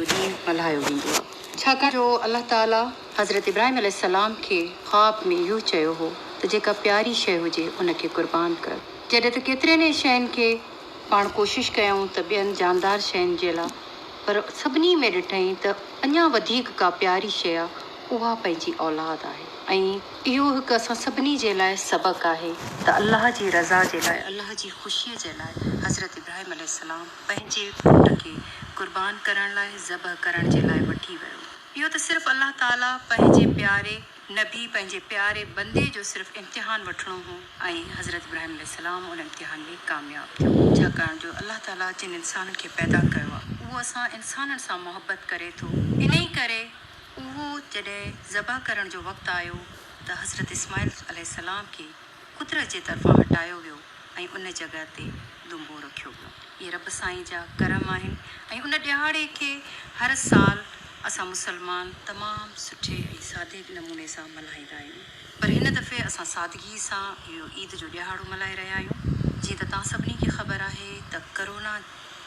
जो ॾींहुं मल्हायो वेंदो आहे। छाकाणि जो अलाह ताला हज़रत इब्राहिम अलैहिस्सलाम खे ख़्वाब में इहो चयो हो त जेका प्यारी शइ हुजे उनखे क़ुर्बान कर। जॾहिं त केतिरनि ई शयुनि खे पाण कोशिशि कयूं त ॿियनि जानदार शयुनि जे लाइ, पर सभिनी में ॾिठईं त अञा वधीक का प्यारी शइ आहे उहा पंहिंजी औलाद आहे। ऐं इहो हिकु असां सभिनी जे लाइ सबक़ु आहे त अलाह जी रज़ा जे लाइ, अलाह जी ख़ुशीअ जे लाइ हज़रत इब्राहिम अलैहिस्सलाम पंहिंजे पुट खे क़ुर्बान करण लाइ, ज़बह करण जे लाइ वठी वियो। इहो त सिर्फ़ु अलाह ताला पंहिंजे प्यारे नबी, पंहिंजे प्यारे बंदे जो सिर्फ़ु इम्तिहान वठिणो हो ऐं हज़रत इब्राहिम अलैहिस्सलाम उन इम्तिहान में कामयाबु थियो। छाकाणि जो अलाह ताला जिन इंसान खे पैदा कयो आहे उहो असां इंसाननि सां मोहबत करे थो। इन ई करे उहो जॾहिं ज़बह करण जो वक़्तु आयो त हज़रत इस्माइल अलैहिस्सलाम खे कुदरत जे तरफ़ां हटायो वियो ऐं उन जॻह ते दुंबो रखियो वियो। इहे रब साईं जा करम आहिनि ऐं उन ॾिहाड़े खे हर साल असां मुसलमान तमामु सुठे ऐं सादे नमूने सां मल्हाईंदा आहियूं। पर हिन दफ़े असां सादगी सां इहो ईद जो ॾिहाड़ो मल्हाए रहिया आहियूं। जीअं त तव्हां सभिनी खे ख़बर आहे त करोना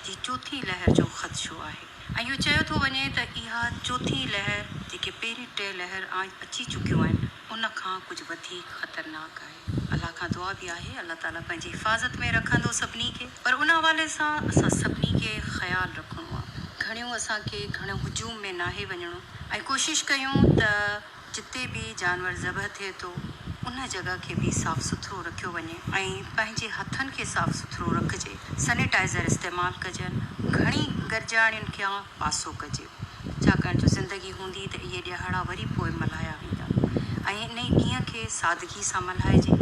जी चौथी लहर जो ख़दशो आहे ऐं इहो चयो थो वञे त इहा चौथी लहर जेके पहिरीं टे लहर अची चुकियूं आहिनि उन खां कुझु वधीक ख़तरनाक आहे। अलाह खां दुआ बि आहे अलाह ताला पंहिंजी हिफ़ाज़त में रखंदो सभिनी खे, पर उन हवाले सां असां सभिनी खे ख़्यालु रखिणो आहे। घणियूं असांखे घणो हुजूम में नाहे वञिणो ऐं कोशिशि कयूं त जिते बि जानवर ज़बह थिए थो उन जॻह खे बि साफ़ सुथिरो रखियो वञे ऐं पंहिंजे हथनि खे साफ़ सुथिरो रखिजे, सैनिटाइज़र इस्तेमालु कजनि, घणी गरजाणियुनि खां पासो कजे। छाकाणि जो ज़िंदगी हूंदी त इहे ॾिहाड़ा वरी पोइ मल्हाया वेंदा ऐं इन ॾींहं खे सादगी सां मल्हाइजे।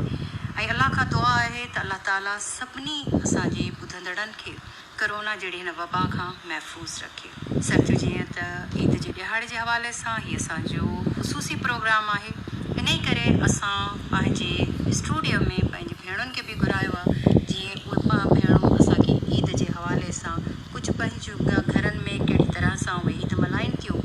ऐं अलाह खां दुआ आहे त अलाह ताला सभिनी असांजे ॿुधंदड़नि खे करोना जहिड़ी हिन वबा खां महफ़ूज़ रखे। सचु जीअं त ईद जे ॾिहाड़े जे हवाले सां हीअ असांजो ख़ुसूसी प्रोग्राम आहे। इन ई करे असां पंहिंजे स्टूडियो में पंहिंजी भेणुनि खे बि घुरायो आहे जीअं उहे भेणूं असांखे ईद जे हवाले सां कुझु पंहिंजूं घरनि में कहिड़ी तरह सां उहे ईद मल्हाइनि थियूं।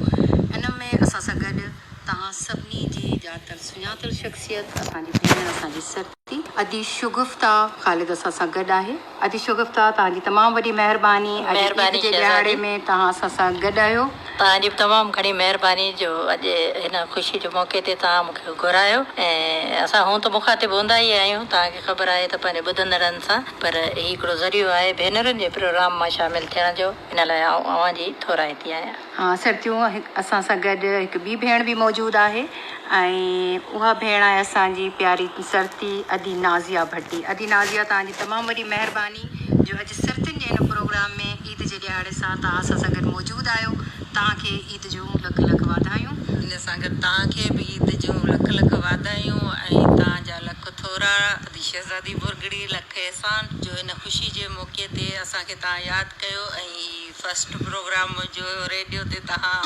इन में असां सां गॾु तव्हां सभिनी जी ॼातल सुञातल शख़्सियत असांजी भेण, असांजी सरती अदी शुगुफ्ता ख़ालिद असां सां गॾु आहे। अदी शुगुफ्ता, तव्हांजी तमामु वॾी महिरबानी ईद जे ॾिहाड़े में तव्हां असां सां गॾु आहियो। तव्हांजी तमामु घणी महिरबानी जो अॼु हिन ख़ुशी जे मौक़े ते तव्हां मूंखे घुरायो। ऐं असां हूअं त मुखातिब हूंदा ई आहियूं, तव्हांखे ख़बर आहे त पंहिंजे ॿुधंदड़नि सां, पर ही हिकिड़ो ज़रियो आहे भेनरुनि जे प्रोग्राम मां शामिलु थियण जो, इन लाइ अवां जी थोराइती आहियां। हा सरतियूं, असां सां गॾु हिकु ॿी भेण बि मौजूदु आहे ऐं उहा भेण आहे असांजी प्यारी सरती अदी नाज़िया भट्टी। अदी नाज़िया, तव्हांजी तमामु वॾी महिरबानी जो अॼु सरतियुनि जे हिन प्रोग्राम में ईद जे ॾिहाड़े सां तव्हां असां सां गॾु मौजूदु आहियो। तव्हांखे ईद जूं लख लख वाधायूं। इन सां गॾु तव्हांखे बि ईद जूं लख लख वाधायूं ऐं तव्हांजा लख थोरा। अदी शहज़ादी बुरगड़ी लख एहसान जो हिन ख़ुशी जे मौक़े ते असांखे तव्हां यादि कयो ऐं फस्ट प्रोग्राम जो रेडियो ते तव्हां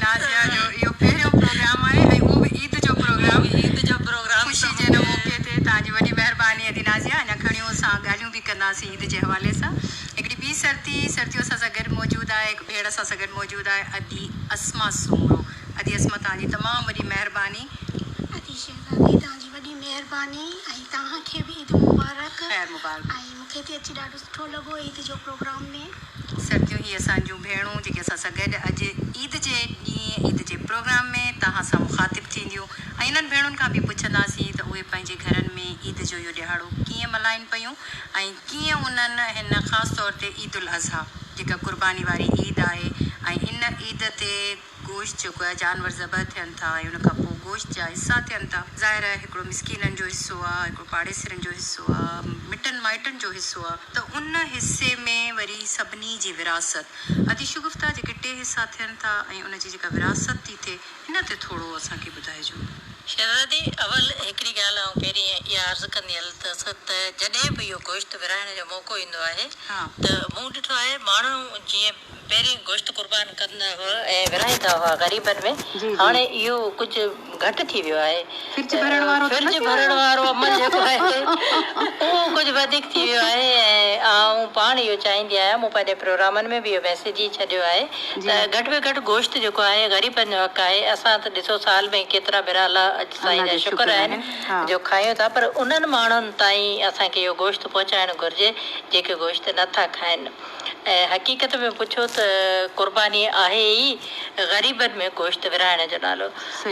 नाज़िया जो इहो पहिरियों प्रोग्राम आहे ऐं उहो बि ईद जो प्रोग्राम ख़ुशी जे हिन मौक़े ते तव्हांजी वॾी महिरबानी अदी नाज़िया। अञा खणियूं असां ॻाल्हियूं बि कंदासीं ईद जे हवाले सां। हिकिड़ी ॿी सरतियूं असां सां गॾु मौजूदु आहे, हिकु भेण असां सां गॾु मौजूदु आहे अदी अस्मा सूमरो। अदी अस्मा, तव्हांजी तमामु वॾी महिरबानी। अदी शहज़ादी, तव्हांजी वॾी महिरबानी ऐं तव्हांखे बि ईद मुबारक। ख़ैर मुबारक। ऐं मूंखे बि अची ॾाढो सुठो लॻो ईद जो प्रोग्राम में। सरतियूं, ही असांजूं भेणूं जेके असां सां गॾु अॼु ईद जे ॾींहुं ईद जे प्रोग्राम में तव्हां सां मुखातिब थींदियूं ऐं इन्हनि भेणुनि खां बि पुछंदासीं त उहे पंहिंजे घरनि में ईद जो इहो ॾिहाड़ो कीअं मल्हाइनि पियूं ऐं कीअं उन्हनि हिन ख़ासि तौर ते ईद उल अज़हा जेका क़ुर्बानी वारी ईद आहे ऐं इन ईद ते गोश्त जेको आहे जानवर ज़बह थियनि था ऐं उन खां पोइ गोश्त जा हिसा थियनि था। ज़ाहिर आहे हिकिड़ो मिसकीननि जो हिसो आहे, हिकिड़ो पाड़ेसरनि जो हिसो आहे, मिटनि माइटनि जो हिसो आहे, त उन हिसे में वरी सभिनी जी विरासत अदी शुगुफ्ता जेके टे हिसा थियनि था ऐं उन जी जेका विरासत थी थिए हिन ते थोरो असांखे ॿुधाइजो। शहज़ादी, अवल हिकिड़ी ॻाल्हि आउं पहिरीं इहा अर्ज़ु कंदी हलंदसि त जॾहिं बि इहो गोश्त विराइण जो मौक़ो ईंदो आहे त मूं ॾिठो आहे माण्हू जीअं पहिरीं गोश्त क़ुर्बान कंदा हुआ ऐं विराईंदा हुआ ग़रीबनि में। जी। हाणे इहो कुझु घटि थी वियो आहे। फ्रिज भरण वारो फ्रिज भरण वारो अमल जेको आहे उहो कुझु वधीक थी वियो आहे। ऐं आउं पाण इहो चाहींदी आहियां, मूं पंहिंजे प्रोग्रामनि में बि इहो मैसेज ई छॾियो आहे त घटि में घटि गोश्त जेको आहे ग़रीबनि जो हक़ आहे। असां त ॾिसो साल में केतिरा भेरा अलाह अॼु साईं जा शुक्र आहिनि जो खायूं था, पर उन्हनि माण्हुनि ताईं असांखे इहो गोश्त पहुचाइणु घुरिजे जेके गोश्त नथा खाइनि। ऐं हक़ीक़त में पुछो त क़ुर्बानी आहे ई ग़रीबनि में गोश्त विराइण जो नालो।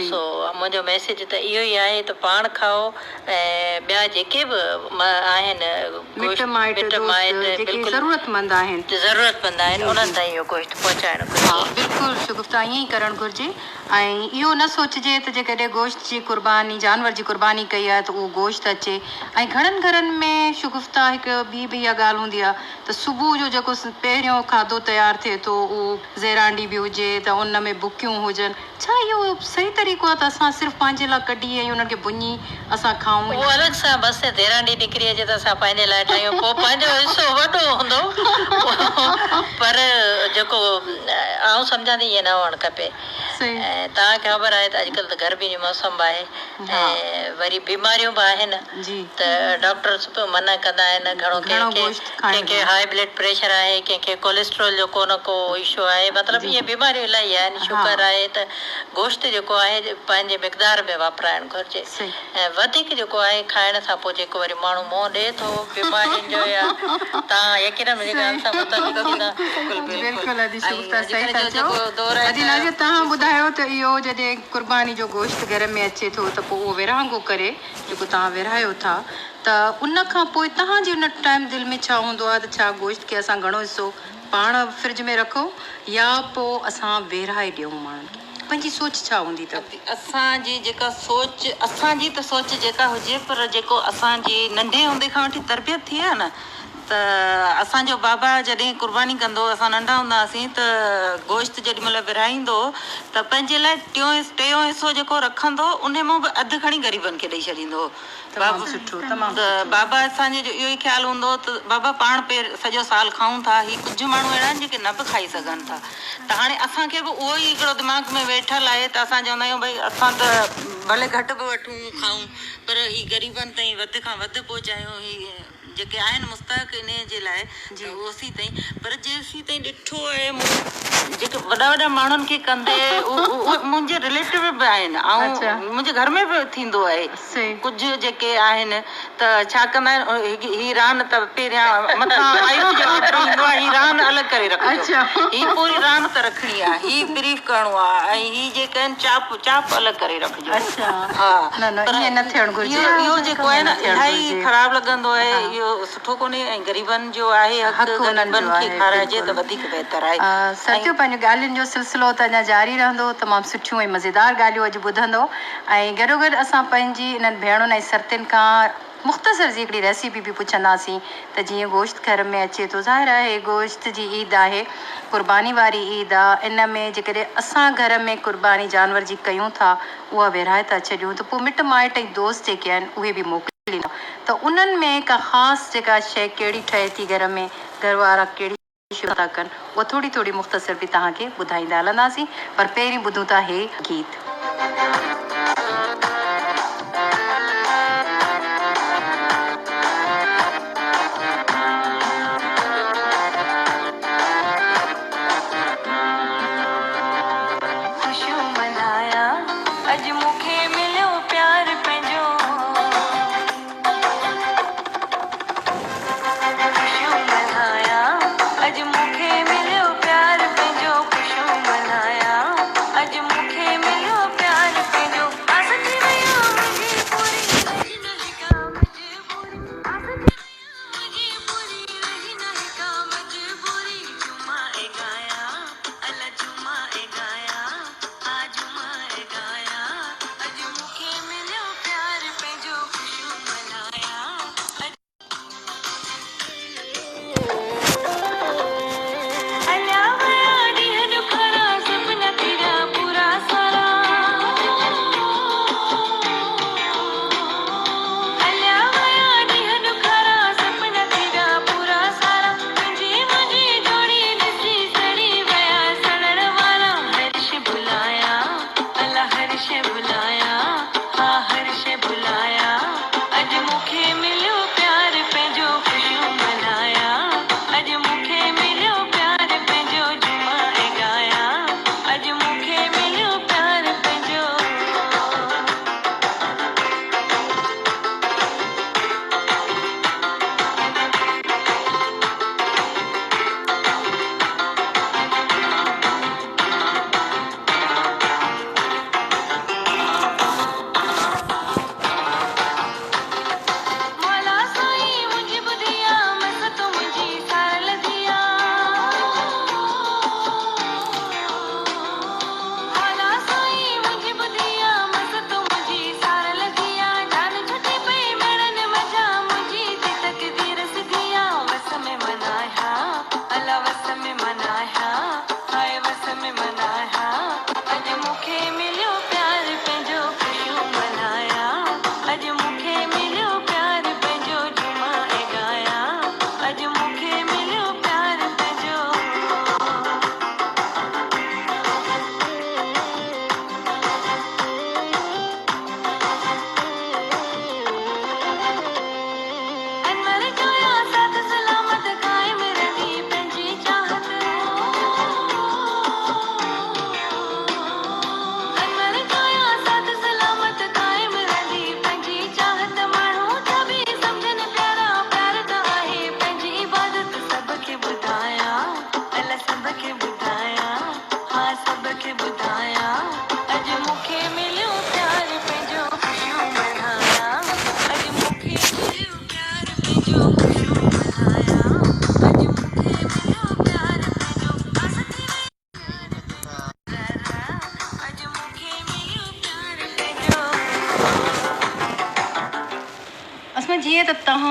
सो मुंहिंजो मैसेज त इहो ई आहे त पाण खाओ ऐं ॿिया जेके बि आहिनि मिट माइट जेके ज़रूरतमंद आहिनि उन्हनि ताईं इहो गोश्त पहुचाइणु घुरिजे। बिल्कुलु शुगुफ्ता ईअं ई करणु घुरिजे। ऐं इहो न सोचिजे त जेकॾहिं गोश्त जी क़ुर्बानी जानवर जी क़ुर्बानी कई आहे त उहो गोश्त अचे। ऐं घणनि घरनि में शुगुफ्ता हिकु ॿी बि इहा ॻाल्हि हूंदी आहे त सुबुह जो जेको पहिरियों खाधो तयारु थिए थो उहो ज़ैरांडी बि हुजे त उन में बुकियूं हुजनि। छा इहो सही तरीक़ो आहे त असां सिर्फ़ु पंहिंजे लाइ कढी ऐं उन्हनि खे भुञी असां खाऊं? उहो अलॻि सां बसि ज़ैरांडी निकिरी अचे त असां पंहिंजे लाइ ठाहियूं, पोइ पंहिंजो हिसो वॾो हूंदो। पर जेको आउं सम्झां थी ईअं न हुअणु खपे। ऐं तव्हांखे ख़बर आहे त अॼुकल्ह त गर्मी जो मौसम आहे ऐं वरी बीमारियूं बि आहिनि त डॉक्टर्स बि मना कंदा आहिनि घणो। कंहिंखे हाई ब्लड प्रेशर आहे, कंहिंखे कोलेस्ट्रोल जो को न को इशू आहे, मतिलबु इहे बीमारियूं इलाही आहिनि। शुगर आहे त गोश्त जेको आहे पंहिंजे मिक़दार में वापराइणु घुरिजे। ऐं वधीक जेको आहे खाइण सां पोइ जेको वरी माण्हू मुंहुं ॾिए थो बीमारियुनि जो या तव्हां यकीन मुंहिंजी ॻाल्हि सां मुतफ़िक़ थींदा। तव्हां ॿुधायो त इहो जॾहिं क़ुर्बानी जो गोश्त घर में अचे थो त पोइ उहो विरहाङो करे जेको तव्हां विरहायो था त उन खां पोइ तव्हांजी उन टाइम दिलि में छा हूंदो आहे त छा गोश्त खे असां घणो हिसो पाण फ्रिज में रखूं या पोइ असां विरहाए ॾियूं माण्हुनि खे? पंहिंजी सोच छा हूंदी अथव? असांजी जेका सोच, असांजी त सोच जेका हुजे, पर जेको असांजी नंढे हूंदे खां वठी तरबियत थी आहे न, त असांजो बाबा जॾहिं क़ुर्बानी कंदो, असां नंढा हूंदा हुआसीं त गोश्त जेॾी महिल विरहाईंदो त पंहिंजे लाइ टियों हिसो जेको रखंदो उन मां बि अधु खणी ग़रीबनि खे ॾेई छॾींदो हो। बाबा असांजो जो इहो ई ख़्यालु हूंदो त बाबा पाण सॼो साल खाऊं था, ही कुझु माण्हू अहिड़ा आहिनि जेके न बि खाई सघनि था। त हाणे असांखे बि उहो ई हिकिड़ो दिमाग़ में वेठल आहे त असां चवंदा आहियूं भई असां त भले घटि बि वठूं खाऊं, पर ही ग़रीबनि ताईं वधि खां वधि पहुचायूं। ही जेके आहिनि मुस्तहक़ इन जे लाइ ओसी ताईं, पर जेसीं ताईं ॾिठो आहे जेके वॾा वॾा माण्हुनि खे कंदे उहे मुंहिंजे रिलेटिव बि आहिनि ऐं मुंहिंजे घर में बि थींदो आहे। कुझु जेके आहिनि त छा कंदा आहिनि, ही रान त पहिरियां मथां आयो ईंदो आहे, ही रान अलॻि करे रखिजो, ही पूरी रान त रखणी आहे, ही ब्रीफ करिणो आहे, ऐं ही जेके आहिनि चाप अलॻि करे रखिजो। इहो जेको आहे न इलाही ख़राबु लॻंदो आहे, इहो सुठो कोन्हे। ऐं ग़रीबनि जो आहे हक़, ग़रीबनि खे खाराइजे त वधीक बहितर आहे। सचो पंहिंजो ॻाल्हियुनि जो सिलसिलो त अञा जारी रहंदो। तमामु सुठियूं ऐं मज़ेदार ॻाल्हियूं अॼु ॿुधंदो। ऐं गॾोगॾु असां पंहिंजी इन्हनि भेणुनि ऐं सरतियुनि खां मुख़्तसर जी हिकिड़ी रेसिपी बि पुछंदासीं त जीअं गोश्त घर में अचे थो। ज़ाहिर आहे गोश्त जी ईद आहे, क़ुर्बानी वारी ईद आहे। इन में जेकॾहिं असां घर में क़ुर्बानी जानवर जी कयूं था, उहा विरहाए था छॾियूं त पोइ मिट माइट ऐं दोस्त जेके आहिनि उहे बि मोकिलींदा। त उन्हनि में का ख़ासि जेका शइ कहिड़ी ठहे थी घर में, घर वारा कहिड़ी था कनि, उहा थोरी थोरी मुख़्तसर बि तव्हांखे ॿुधाईंदा हलंदासीं। पर पहिरीं ॿुधूं था हे गीत। अॼु मूंखे मिलियो प्यार पंहिंजो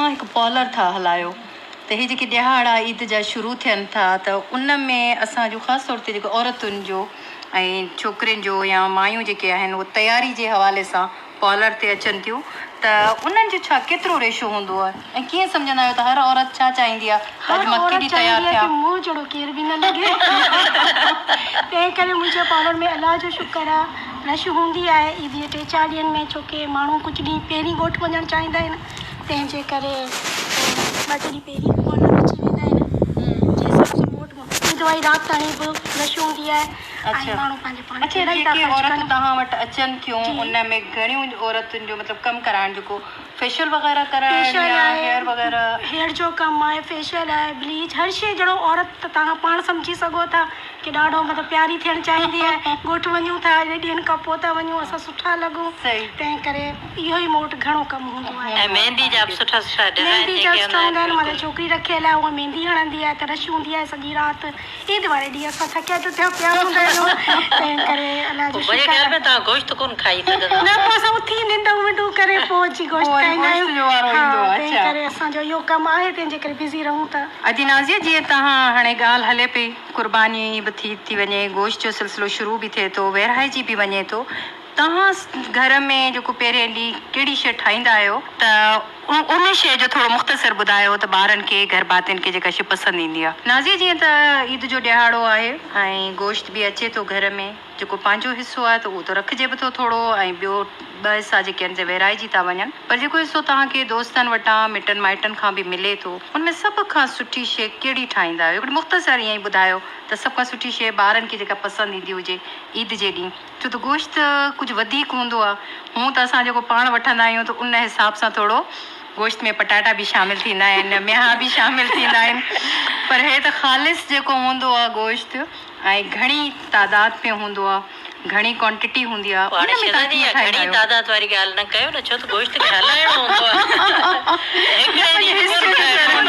हिकु पॉलर था हलायो त हे जेके ॾिहाड़ा ईद जा शुरू थियनि था त उन में असांजो ख़ासि तौर ते जेको औरतुनि जो ऐं छोकिरियुनि जो या मायूं जेके आहिनि उहे तयारी जे हवाले सां पॉलर ते अचनि थियूं त उन्हनि जो छा केतिरो रेशो हूंदो आहे ऐं कीअं सम्झंदा आहियो त हर औरत छा चाहींदी आहे अॼु मां केॾी तयारु थियां मुंहुं जहिड़ो केर बि न लॻे तंहिं करे मुंहिंजे पॉलर में अलाह जो शुक्र आहे रश हूंदी आहे ईद जे 3-4 ॾींहंनि में छोकी माण्हू कुझु ॾींहं पहिरीं ॻोठु वञणु चाहींदा आहिनि तंहिंजे करे 2 ॾींहं पहिरीं पॉलर अची वेंदा आहिनि जंहिं हिसाब सां ईद वारी राति ताईं बि रश हूंदी आहे ऐं माण्हू पंहिंजे पाण खे इलाही था जेके ख़र्च औरतूं कनि। तव्हां वटि अचनि थियूं उन में घणियूं औरतुनि जो मतिलबु कमु कराइण जेको फेशियल वग़ैरह कराइण फेशियल या आहे, हेयर वग़ैरह हेयर जो कमु आहे, फेशियल आहे, ब्लीच, हर शइ जहिड़ो औरत त तव्हां पाण सम्झी सघो था की ॾाढो मतिलबु प्यारी थियणु चाहींदी आहे ॻोठु वञूं था एॾे ॾींहंनि खां पोइ था वञूं असां सुठा लॻूं सही तंहिं करे इहो ई मूं वटि घणो कमु हूंदो आहे ऐं मेहंदी जा बि सुठा सुठा डिज़ाइन मेहंदी जेके जा हूंदा हूंदा आहिनि आहिनि माना छोकिरी रखियल आहे उहा मेहंदी हणंदी आहे त रश हूंदी आहे सॼी राति ईद वारे ॾींहुं असां थकिया टुटिया पिया हूंदा आहियूं तंहिं करे अलाह जो मुंहिंजे ख़्याल में तव्हां गोश्त कोन खाई सघंदा न पोइ असां उथी निंड विंडू करे पोइ अची गोश्त पोइ खाईंदा गोश्त जो वारो आहियूं ईंदो आहे, तंहिं अच्छा। करे असांजो इहो कमु आहे तंहिंजे करे बिज़ी रहूं था अॼु नाज़िया जीअं तव्हां हाणे ॻाल्हि हले पई कुर्बानी बि थी वञे गोश्त जो सिलसिलो शुरू बि थिए थो विरहाइजी बि वञे थो तव्हां घर में जेको पहिरें ॾींहुं कहिड़ी शइ ठाहींदा आहियो त उन शइ जो थोरो मुख़्तसिर ॿुधायो त ॿारनि खे घर भातियुनि खे जेका शइ पसंदि ईंदी आहे नाज़िया जीअं त ईद जो ॾिहाड़ो आहे ऐं गोश्त बि अचे थो घर में जेको पंहिंजो हिसो आहे त उहो त रखिजे बि थो थोरो ऐं ॿियो 2 हिसा जेके आहिनि से विरहाइजी था वञनि पर जेको हिसो तव्हांखे दोस्तनि वटां मिटनि माइटनि खां बि मिले थो उनमें सभ खां सुठी शइ कहिड़ी ठाहींदा आहियो हिकिड़ी मुख़्तसिर ईअं ई ॿुधायो त सभ खां सुठी शइ ॿारनि खे जेका पसंदि ईंदी हुजे ईद जे ॾींहुं छो त गोश्त कुझु वधीक हूंदो आहे हूअं त असां जेको पाण वठंदा आहियूं त उन हिसाब सां थोरो गोश्त में पटाटा बि शामिलु थींदा आहिनि मेहा बि शामिलु थींदा आहिनि पर हे त ख़ालिस जेको हूंदो आहे गोश्त ऐं घणी तादाद में हूंदो आहे घणी क्वांटिटी हूंदी आहे हाणे शहज़ादी आहे घणी तादाद वारी ॻाल्हि न कयो न छो त गोश्त खे हलाइणो हूंदो आहे हिकिड़े ॾींहुं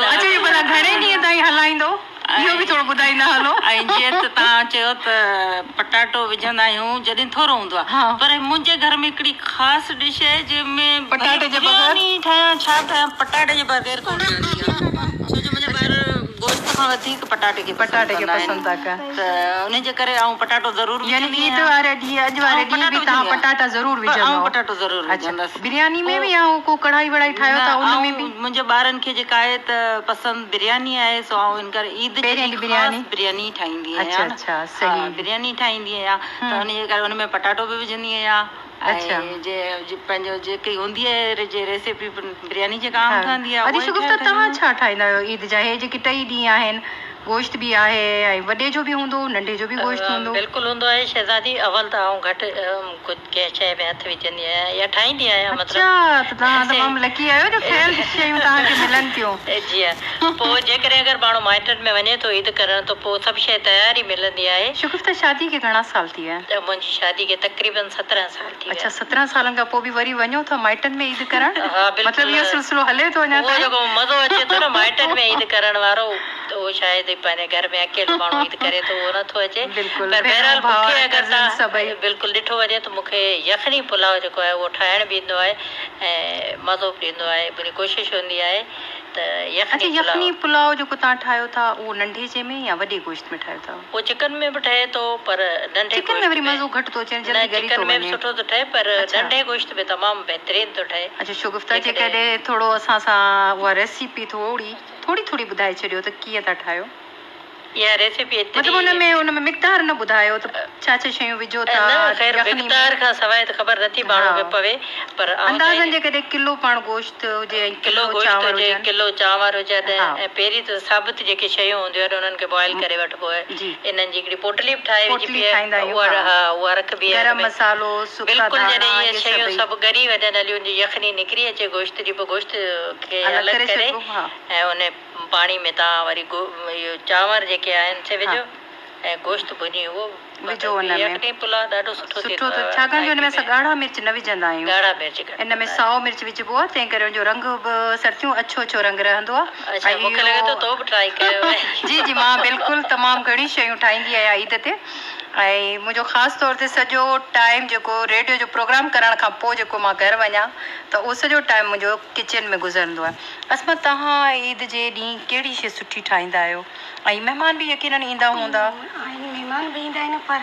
अच्छा इहो भला घणे ॾींहं ताईं हलाईंदो इहो बि थोरो ॿुधाईंदा हलो ऐं जीअं त तव्हां चयो त पटाटो विझंदा आहियूं जॾहिं थोरो हूंदो आहे हा। पर मुंहिंजे घर में हिकिड़ी ख़ासि डिश आहे जंहिंमें पटाटे जे बग़ैर? बिरयानी ठाहियां छा ठाहियां पटाटे जे बग़ैर कोन ठहंदी आहे छो जो मुंहिंजा ॿार गोश्त खां वधीक पटाटे खे पसंदि था कनि त उनजे करे आउं पटाटो ज़रूरु यानी ईद वारे ॾींहुं अॼु वारे ॾींहुं बि तव्हां पटाटा ज़रूरु विझंदो पटाटो ज़रूरु विझंदसि बिरयानी में बि ऐं को कढ़ाई वढ़ाई ठाहियो था उन में बि मुंहिंजे ॿारनि खे जेका आहे त पसंदि बिरयानी आहे सो आउं इन करे ईद पहिरें जी ॾींहुं बिरयानी? ख़ासि बिरयानी ठाहींदी अच्छा आहियां अच्छा सही बिरयानी ठाहींदी आहियां त उनजे करे उनमें पटाटो बि विझंदी आहियां अच्छा। ऐं जे पंहिंजो जेकी हूंदी आहे जे रेसिपी बिरयानी जेका आउं ठहंदी आहे अॼु उहा ई शुगुफ्ता ठाहे तव्हां ठाहींदी छा ठाहींदा आहियो ईद जा हे जेके 2 ॾींहं आहिनि गोश्त बि आहे ऐं वॾे जो बि हूंदो नंढे जो बि गोश्त हूंदो बिल्कुलु हूंदो आहे शहज़ादी अवल त आउं घटि कुझु कंहिं शइ में हथु विझंदी आहियां या ठाहींदी आहियां अच्छा मतिलबु त तव्हां तमामु लकी आहियो जो ठहियल शयूं तव्हांखे मिलनि थियूं जी हा पोइ जेकॾहिं अगरि माण्हू माइटनि में वञे थो ईद करणु त पोइ सभु शइ तयार ई मिलंदी आहे शुगुफ्ता शादी खे घणा साल थी विया त मुंहिंजी शादी खे तक़रीबन 17 साल थी अच्छा विया 17 सालनि खां पोइ बि वरी वञो था माइटनि में ईद करणु हा, बिल्कुलु। मतिलबु इहो सिलसिलो हले थो अञा उहो ताईं? जेको मज़ो अचे थो न माइटनि में ईद करण वारो त उहो शायदि पंहिंजे घर में अकेलो माण्हू ईद करे थो उहो नथो अचे बिल्कुलु। पर बहरहाल भाउ मूंखे ऐं अगरि cousins सभई। तव्हां बिल्कुलु ॾिठो वञे त मूंखे यखनी पुलाव जेको आहे उहो ठाहिण बि ईंदो आहे ऐं मज़ो बि ईंदो आहे मुंहिंजी कोशिशि हूंदी आहे त अच्छा यखनी यखनी पुलाव पुलाव जेको तव्हां ठाहियो था उहो नंढे जे में या वॾे गोश्त में ठाहियो था उहो चिकन में बि ठहे थो पर नंढे चिकन में वरी मज़ो घटि थो अचे न जल्दी ॻरी थो चिकन में बि वञे सुठो थो ठहे पर अच्छा। नंढे गोश्त में तमामु बहितरीनु थो ठहे अच्छा शुगुफ्ता जे जेकॾहिं- कॾहिं थोरो असां सां उहा रेसिपी थोरी ॿुधाए छॾियो त कीअं था ठाहियो इहा रेसिपी मतिलबु हुन में मिक़दार न ॿुधायो त छा छा शयूं विझो था न ख़ैर यखनी में? मिक़दार खां सवाइ त ख़बर नथी माण्हू खे हा। पवे पर आउं अंदाज़नि चाहींदी- जे कॾहिं किलो पाण गोश्त हुजे ऐं किलो गोश्त चांवर हुजे हुजनि किलो चांवर हुजनि हा। ऐं पहिरीं त साबित जेके शयूं हूंदियूं आहिनि उन्हनि खे बॉइल करे वठिबो आहे जी। इन्हनि जी हिकिड़ी पोटली बि ठाहे विझबी पोटली आहे ठाहींदा आहियूं, उहा हा। हा उहा रखबी आहे गरम हुन में। मसालो सुका बिल्कुलु धाणा जॾहिं इहे इहे शयूं सभई। सभु ॻरी वञनि हलियूं जी यखनी निकिरी अचे गोश्त जी पोइ गोश्त खे अलॻि अलॻि करे करे छॾिबो, हा। ऐं उन पाणी में तव्हां वरी इहो चांवर जेके आहिनि से विझो ऐं गोश्त भुञी उहो विझो हुन में यखनी पुलाव ॾाढो सुठो सुठो तो छाकाणि जो हिन में असां ॻाढ़ा मिर्च न विझंदा आहियूं ॻाढ़ा मिर्च हिन में साओ मिर्च विझबो आहे तंहिं करे हुनजो रंग बि सर्दियूं अछो अछो रंग रहंदो आहे अच्छा मूंखे लॻे थो तो बि ट्राई कयो आहे जी जी मां बिल्कुलु तमामु घणी शयूं ठाहींदी आहियां ईद ते ऐं मुंहिंजो ख़ासि तौर ते सॼो टाइम जेको रेडियो जो प्रोग्राम करण खां पोइ जेको मां घरु वञा त उहो सॼो टाइम मुंहिंजो किचन में गुज़रंदो आहे असमा तव्हां ईद जे ॾींहुं कहिड़ी शइ सुठी ठाहींदा आहियो ऐं महिमान बि यकीनन ईंदा हूंदा महिमान बि ईंदा आहिनि पर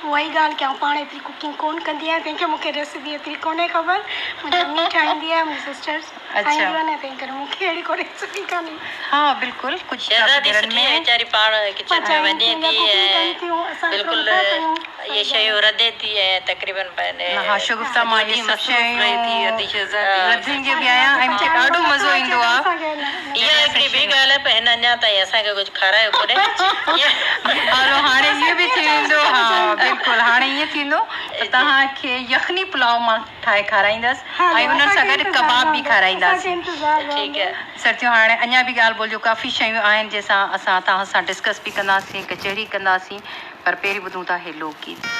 उहा ई ॻाल्हि की आउं पाण एतिरी कुकिंग कोन कंदी आहियां तंहिंखे मूंखे रेसिपी एतिरी कोन्हे ख़बर मुंहिंजी मम्मी ठाहींदी आहे मुंहिंजी सिस्टर्स ठाहींदियूं आहिनि तंहिं करे मूंखे अहिड़ी को रेसिपी कान्हे हा बिल्कुलु कुझु शहज़ादी घरनि सुठी आहे में वीचारी पाण किचन में वञे थी ऐं बिल्कुलु इहे शयूं रधे थी ऐं तक़रीबन पंहिंजे हा शुगुफ्ता मां इहे सभु शयूं रधियुनि जो बि आहियां ऐं मूंखे ॾाढो मज़ो ईंदो आहे इहा हिकिड़ी ॿी ॻाल्हि आहे पर हिन अञा ताईं असांखे कुझु खारायो कोन्हे हलो हाणे इहो बि थी वेंदो हा बिल्कुलु हाणे ईअं थींदो त तव्हांखे यखनी पुलाव मां ठाहे खाराईंदसि ऐं हुन सां गॾु कबाब बि खाराईंदासीं ठीकु आहे सर्दियूं हाणे अञा बि ॻाल्हि ॿोलियूं काफ़ी शयूं आहिनि जंहिंसां असां तव्हां सां डिस्कस बि कंदासीं कचहरी कंदासीं पर पहिरीं ॿुधूं था हे लोकगीत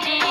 जी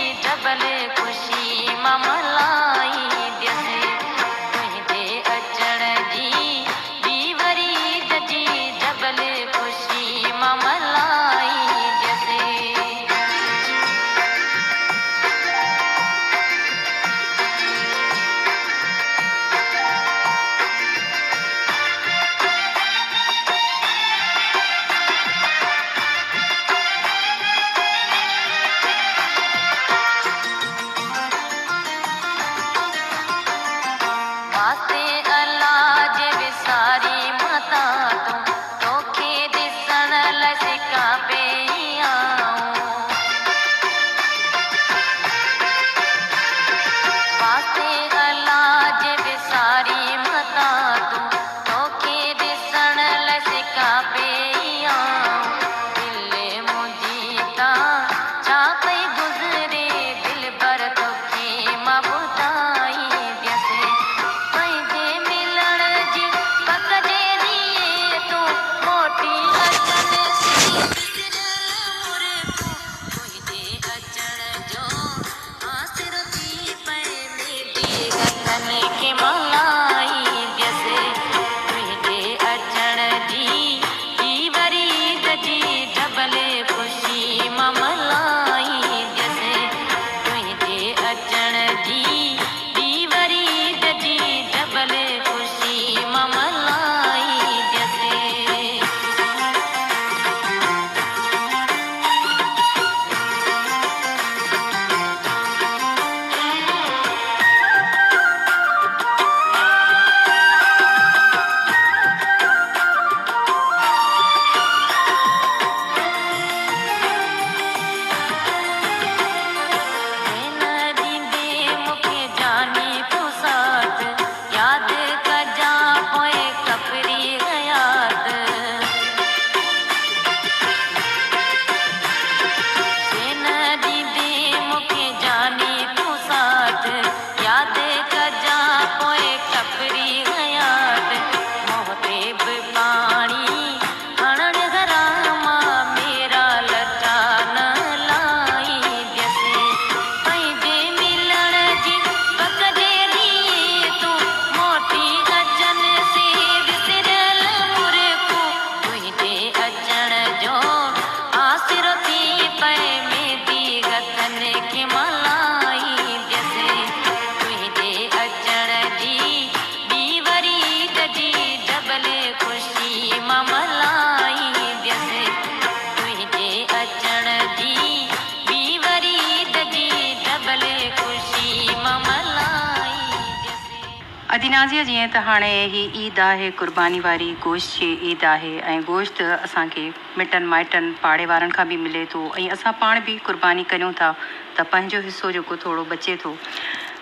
नाज़िया जीअं त हाणे ही ईद आहे कुर्बानी वारी गोश्त जी ईद आहे ऐं गोश्त असांखे मिटनि माइटनि पाड़े वारनि खां बि मिले थो ऐं असां पाण बि कुर्बानी करियूं था त पंहिंजो हिसो जेको थोरो बचे थो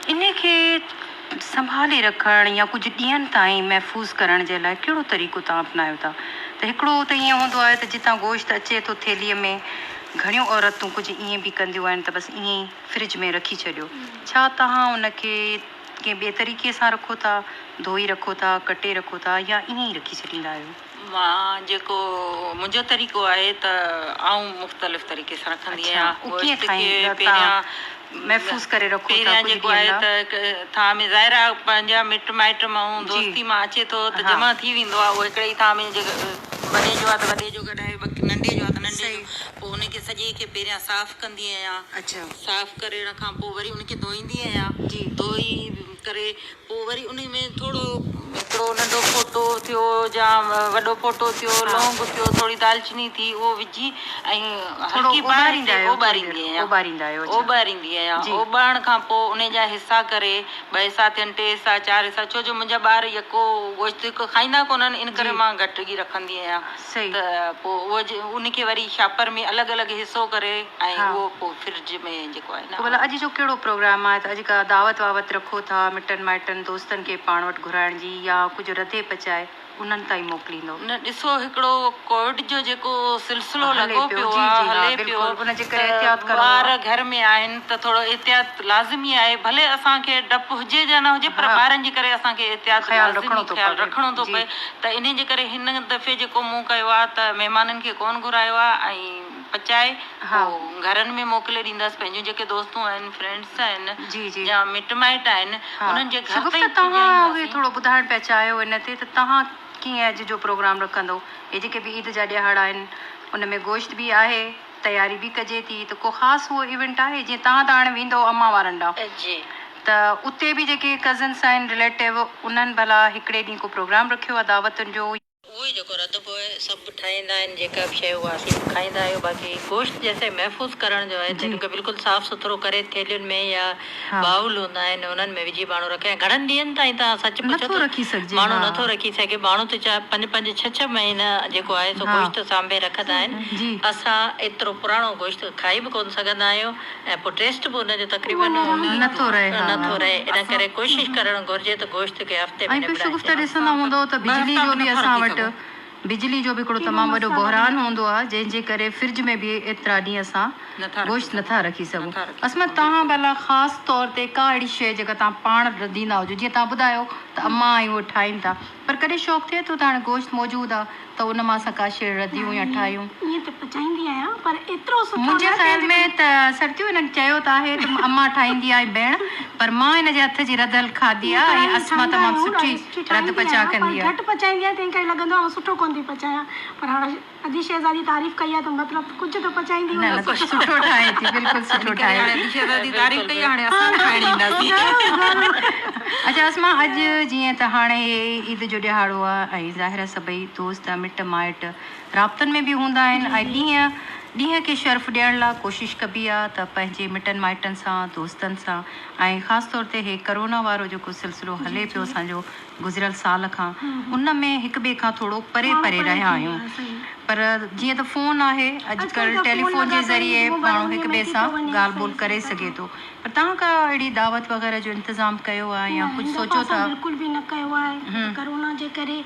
इन खे संभाले रखणु या कुझु ॾींहंनि ताईं महफ़ूज़ करण जे लाइ कहिड़ो तरीक़ो तव्हां अपनायो था त हिकिड़ो त ईअं हूंदो आहे त जितां गोश्त अचे थो थेलीअ में घणियूं औरतूं कुझु ईअं बि कंदियूं आहिनि त बसि ईअं ई फ्रिज में रखी छॾियो छा तव्हां उनखे कंहिं ॿिए तरीक़े सां रखो था धोई रखो था कटे रखो था या ईअं ई रखी छॾींदा आहियो मां जेको मुंहिंजो तरीक़ो आहे त आऊं मुख़्तलिफ़ तरीक़े सां रखंदी आहियां कीअं ठाहींदा पहिरियां महफ़ूज़ करे रखो था पहिरियां जेको आहे त थां में ज़ाहिर आहे पंहिंजा मिट माइट मां दोस्ती मां अचे थो त जमा थी वेंदो आहे उहो हिकिड़े ई थां में जेको वॾे जो आहे त वॾे जो कढाए नंढे जो आहे त नंढे जो पोइ हुनखे सॼे खे पहिरियां साफ़ु कंदी आहियां अच्छा साफ़ु करे खां पोइ वरी उनखे धोईंदी आहियां धोई करे पोइ वरी उन में थोरो हिकिड़ो नंढो फोटो थियो या वॾो फोटो थियो लौंग थियो थोरी दालचीनी थी उहो विझी ऐं हल्की ओॿारींदी आहियां ओॿारण खां पोइ उन जा हिसा करे 2 हिसा थियनि 3 हिसा 4 हिसा छो जो मुंहिंजा ॿार यको गोश्त खाईंदा कोन्हनि इन करे मां घटि ई रखंदी आहियां त पोइ उहो उनखे वरी छापर में अलॻि अलॻि हिसो करे ऐं उहो पोइ फ्रिज में जेको आहे न भला अॼु जो कहिड़ो प्रोग्राम आहे त अॼु का दावत वावत रखो था मिटनि माइटनि दोस्तनि खे पाण वटि घुराइण जी या कुझु रधे पचाए उन्हनि ताईं मोकिलींदो न ॾिसो हिकिड़ो कोविड जो जेको सिलसिलो लॻो पियो आहे हले पियो उनजे करे एहतियात करो ॿार घर में आहिनि त थोरो एहतियात लाज़मी आहे भले असांखे डपु हुजे या न हुजे पर ॿारनि जे करे असांखे एहतियात ख़्यालु रखिणो थो पए त इन जे करे हिन दफ़े जेको मूं कयो आहे त महिमाननि खे कोन घुरायो आहे ऐं पचाए घरनि में मोकिले ॾींदसि पंहिंजूं जेके दोस्तूं आहिनि फ्रेंड्स आहिनि या मिट माइट आहिनि उन्हनि जे घर ते तव्हां थोरो ॿुधाइण पिया चाहियो इन ते त तव्हां कीअं अॼु जो प्रोग्राम रखंदो हे जेके बि ईद जा ॾियार आहिनि उन में गोश्त बि आहे तयारी बि कजे थी त को ख़ासि उहो इवेंट आहे जीअं तव्हां त हाणे वेंदो अम्मा वारनि ॾांहुं त उते बि जेके कज़न्स आहिनि रिलेटिव उन्हनि भला हिकिड़े ॾींहुं को प्रोग्राम रखियो आहे दावतुनि जो उहो ई जेको रधबो आहे सभु ठाहींदा आहिनि जेका बि शइ उहा असीं खाईंदा आहियूं बाक़ी गोश्त जैसे महफ़ूज़ करण जो आहे त हुनखे बिल्कुलु साफ़ु सुथिरो करे थेलियुनि में या बाउल हूंदा आहिनि उन्हनि में विझी माण्हू रखे घणनि ॾींहंनि ताईं तव्हां सच पुछो माण्हू नथो रखी सघे माण्हू त 5-5 6-6 महीना जेको आहे सो गोश्त सांभे रखंदा आहिनि असां एतिरो पुराणो गोश्त खाई बि कोन सघंदा आहियूं ऐं पोइ टेस्ट बि हुनजो तक़रीबन नथो रहे इन करे कोशिशि करणु घुरिजे त गोश्त खे हफ़्ते में बिजली जो बि हिकिड़ो तमामु वॾो बहरान हूंदो आहे जंहिंजे करे फ्रिज में बि एतिरा ॾींहं असां गोश्त नथा रखी सघूं असमा तव्हां भला ख़ासि तौर ते का अहिड़ी शइ जेका तव्हां पाण रधींदा हुजो जीअं तव्हां ॿुधायो त अम्मा ऐं उहो ठाहीनि था पर कॾहिं शौक़ु थिए थो त हाणे गोश्त मौजूदु आहे त उन मां असां का शइ रधियूं या ठाहियूं ईअं त पचाईंदी आहियां पर एतिरो मुंहिंजे ख़्याल में त सर्दियूं हिननि चयो त आहे त अम्मा ठाहींदी आहे भेण पर मां हिन जे हथ जी रधियल खाधी आहे ऐं असमा तमामु सुठी रध पचा कंदी आहे घटि पचाईंदी आहे तंहिं करे लॻंदो आहे सुठो कोन थी पचायां पर हाणे अदी शहज़ादी तारीफ़ कई आहे त मतिलबु कुझु त पचाईंदी न कुझु सुठो ठाहे थी बिल्कुलु सुठो ठाहे अच्छा असमा अॼु जीअं त हाणे ईद जो ॾिहाड़ो आहे ऐं ज़ाहिर सभई दोस्त मिट माइट राब्तनि में बि हूंदा आहिनि ऐं ॾींहं खे शर्फ़ ॾियण लाइ कोशिशि कबी आहे त पंहिंजे मिटनि माइटनि सां दोस्तनि सां ऐं ख़ासि तौर ते हे करोना वारो जेको सिलसिलो हले पियो असांजो गुज़िरियल साल खां उन में हिक ॿिए खां थोरो परे परे रहिया आहियूं पर जीअं त फ़ोन आहे अॼुकल्ह टेलीफोन जे ज़रिए माण्हू हिक ॿिए सां ॻाल्हि ॿोल करे सघे थो पर तव्हां का अहिड़ी दावत वग़ैरह जो इंतज़ाम कयो आहे या कुझु सोचियो था बिल्कुलु बि न कयो आहे करोना जे करे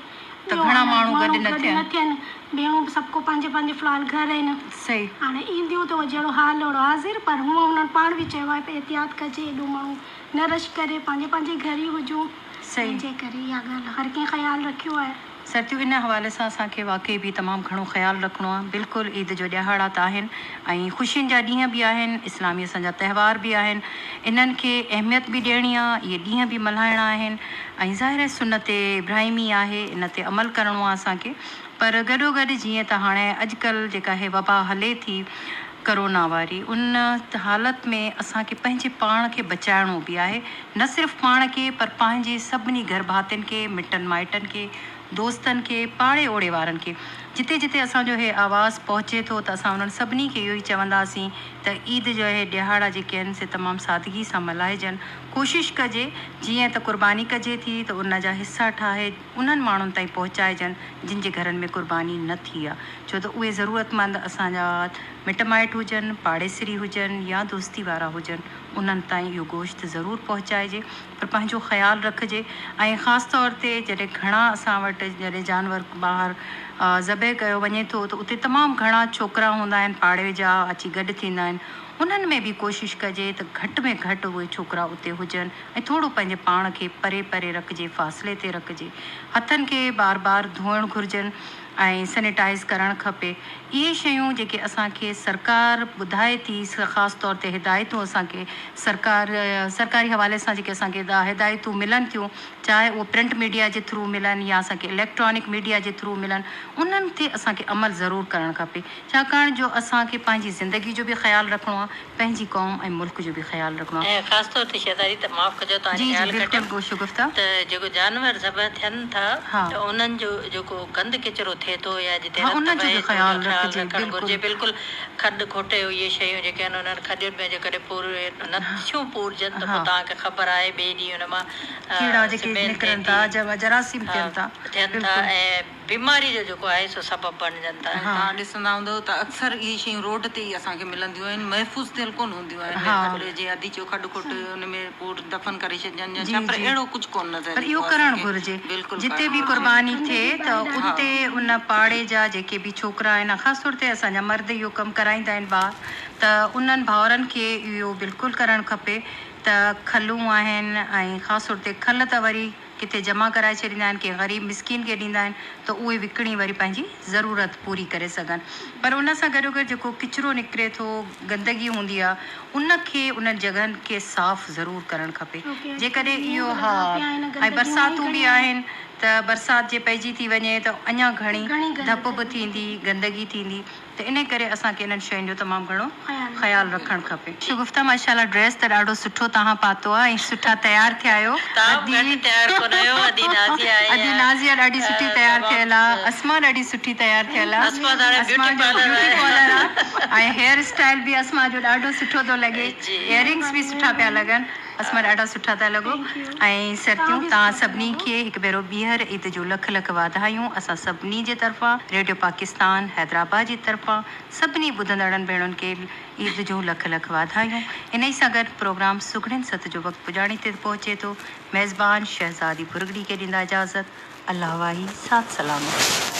त घणा माण्हू गॾु न थियनि भेणूं सभु को पंहिंजे पंहिंजे फ़िलहाल घर आहिनि सही हाणे ईंदियूं त जहिड़ो हाल ओड़ो हाज़िर पर हूअं हुननि पाण बि चयो आहे एहतियात कजे एॾो माण्हू न रश करे पंहिंजे घर ई हुजूं सही जे करे इहा ॻाल्हि हर कंहिं ख़्यालु रखियो आहे सर्दियूं इन हवाले सां असांखे वाक़ई बि तमामु घणो ख़्यालु रखिणो आहे बिल्कुलु ईद जो ॾिहाड़ा त आहिनि ऐं ख़ुशियुनि जा ॾींहं बि आहिनि इस्लामी असांजा त्योहार बि आहिनि इन्हनि खे अहमियत बि ॾियणी आहे इहे ॾींहं बि मल्हाइणा आहिनि ऐं ज़ाहिर सुनत इब्राहिमी आहे इन ते अमल करिणो आहे असांखे पर गॾोगॾु जीअं त हाणे अॼुकल्ह जेका हे वबा हले थी करोना वारी उन हालत में असांखे पंहिंजे पाण खे बचाइणो बि आहे न सिर्फ़ु पाण खे पर पंहिंजे सभिनी घर भातियुनि खे मिटनि माइटनि खे दोस्तनि खे पाड़े ओड़े वारनि खे जिते जिते असांजो हे आवाज़ पहुचे थो त असां उन्हनि सभिनी खे इहो ई चवंदासीं त ईद जो हे ॾिहाड़ा जेके आहिनि से तमामु सादगी सां मल्हाइजनि। कोशिशि कजे जीअं त क़ुर्बानी कजे थी त उन जा हिसा ठाहे उन्हनि माण्हुनि ताईं पहुचाइजनि जिन जे घरनि में क़ुर्बानी न थी आहे, छो त उहे ज़रूरतमंद असांजा मिट माइट हुजनि, पाड़ेसिरी हुजनि या दोस्ती वारा हुजनि, उन्हनि ताईं इहो गोश्त ज़रूरु पहुचाइजे। पर पंहिंजो ख़्यालु रखिजे ऐं ख़ासि तौर ते जॾहिं घणा असां वटि जॾहिं जानवर ॿाहिरि ज़बह कयो वञे थो त उते तमामु घणा छोकिरा हूंदा आहिनि पाड़े जा अची गॾु थींदा आहिनि। उन्हनि में बि कोशिशि कजे त घटि में घटि उहे छोकिरा उते हुजनि ऐं थोरो पंहिंजे पाण खे परे परे रखिजे, फ़ासिले ते रखिजे। हथनि खे बार बार धोइणु घुरिजनि ऐं सैनिटाइज़ करणु खपे। इहे शयूं जेके असांखे सरकार ॿुधाए थी, ख़ासि तौर ते हिदायतूं असांखे सरकारी हवाले सां जेके असांखे हिदायतूं मिलनि थियूं, चाहे उहो प्रिंट मीडिया जे थ्रू मिलनि या असांखे इलेक्ट्रॉनिक मीडिया जे थ्रू मिलनि, उन्हनि ते असांखे अमल ज़रूरु करणु खपे। छाकाणि जो असांखे पंहिंजी ज़िंदगी जो बि ख़्यालु रखिणो आहे, पंहिंजी क़ौम ऐं मुल्क जो बि ख़्यालु रखिणो आहे। ऐं ख़ासि तौर ते शहज़ादी त माफ़ु कजो जी जी बिल्कुलु शुगुफ्ता। त जेको जानवर ज़बह थियनि था त उन्हनि जो जेको गंद किचिरो थिए थो या जिते रखणु घुरिजे, बिल्कुलु खॾु खोटे इहे शयूं जेके आहिनि उन्हनि खॾियुनि में जेकॾहिं पूरे नथियूं पूरजनि त पोइ तव्हांखे ख़बर आहे ॿिए ॾींहुं हुन मां थियनि था ऐं बीमारी जो जेको आहे सो सबबु बणिजनि था। तव्हां ॾिसंदा हूंदव त अक्सर इहे शयूं रोड ते ई असांखे मिलंदियूं आहिनि, महफ़ूज़ थियल कोन हूंदियूं आहिनि। जीअं अधीचो खॾु खोट हुन में पोइ दफ़न करे छॾिजनि या पर अहिड़ो कुझु कोन नज़र। पर इहो करणु घुरिजे, जिते बि क़ुर्बानी थिए त उते उन पाड़े जा जेके बि छोकिरा आहिनि, ख़ासि तौर ते असांजा मर्द इहो कमु कराईंदा आहिनि ॿार, त उन्हनि भाउरनि खे इहो बिल्कुलु करणु खपे त खलूं आहिनि ऐं ख़ासि तौर ते खल त वरी किथे जमा कराए छॾींदा आहिनि, कंहिं ग़रीब मिसकिन खे ॾींदा आहिनि त उहे विकिणी वरी पंहिंजी ज़रूरत पूरी करे सघनि। पर उन सां गॾोगॾु जेको किचिरो निकिरे थो, गंदगी हूंदी आहे, उनखे उन्हनि जॻहनि खे साफ़ु ज़रूरु करणु खपे। जेकॾहिं इहो ऐं बरसातूं बि आहिनि त बरसाति जे पइजी थी वञे त अञा घणी धप बि थींदी, गंदगी थींदी, त इन करे असांखे इन्हनि शयुनि जो तमामु घणो ख़्यालु रखणु खपे। शुगुफ्ता माशाल्लाह ड्रेस त ॾाढो सुठो तव्हां पातो आहे ऐं सुठा तयारु थिया आहियो। अदी नाज़िया ॾाढी सुठी तयारु थियल आहे, अस्मा ॾाढी सुठी तयारु थियल आहे, ऐं हेयर स्टाइल बि अस्मा जो ॾाढो सुठो थो लॻे, इयरिंग्स बि सुठा पिया लॻनि, अस्मा ॾाढा सुठा था लॻो। ऐं सर्तियूं तव्हां सभिनी खे हिकु भेरो ॿीहर ईद जो लख लख वाधायूं। असां सभिनी जे तरफ़ां, रेडियो पाकिस्तान हैदराबाद जी तरफ़ां सभिनी ॿुधंदड़नि भेणुनि खे ईद जो लख लख वाधायूं। इन ई सां गॾु प्रोग्राम सुगड़ियुनि सत जो वक़्तु पुॼाणी ते पहुचे थो। मेज़बान शहज़ादी बुरगड़ी खे ॾींदा इजाज़त। अल्लाह वाही साथ सलामत।